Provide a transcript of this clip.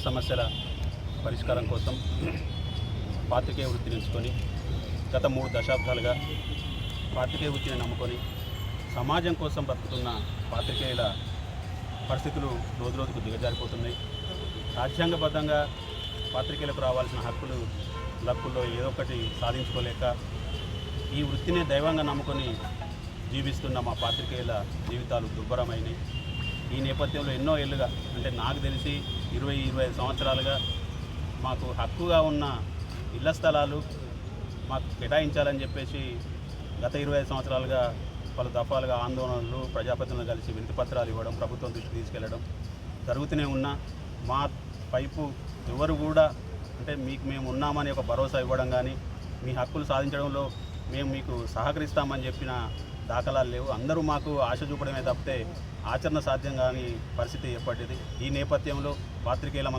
సమస్యల పరిష్కారం కోసం పాత్రికేయ వృత్తిని ఎంచుకొని గత 3 దశాబ్దాలుగా పాత్రికేయ వృత్తిని నమ్ముకొని సమాజం కోసం బతుకుతున్న పాత్రికేయుల పరిస్థితులు రోజురోజుకు దిగజారిపోతున్నాయి. రాజ్యాంగబద్ధంగా పాత్రికేయులకు రావాల్సిన లక్కుల్లో ఏదో ఒకటి సాధించుకోలేక ఈ వృత్తినే దైవంగా నమ్ముకొని జీవిస్తున్న మా పాత్రికేయుల జీవితాలు దుర్భరమైనవి. ఈ నేపథ్యంలో ఎన్నో ఏళ్ళుగా, అంటే నాకు తెలిసి 20-25 సంవత్సరాలుగా మాకు హక్కుగా ఉన్న ఇళ్ల స్థలాలు మాకు కేటాయించాలని చెప్పేసి గత 25 సంవత్సరాలుగా పలు దఫాలుగా ఆందోళనలు, ప్రజాప్రతినిధులు కలిసి వినతిపత్రాలు ఇవ్వడం, ప్రభుత్వం దృష్టికి తీసుకెళ్లడం జరుగుతూనే ఉన్నా మా వైపు ఎవరు కూడా అంటే మేము ఉన్నామని ఒక భరోసా ఇవ్వడం కానీ, మీ హక్కులు సాధించడంలో మేము మీకు సహకరిస్తామని చెప్పిన దాఖలాలు లేవు. అందరూ మాకు ఆశ చూపడమే తప్పితే ఆచరణ సాధ్యం కాని పరిస్థితి ఏర్పడింది. ఈ నేపథ్యంలో పాత్రికేయుల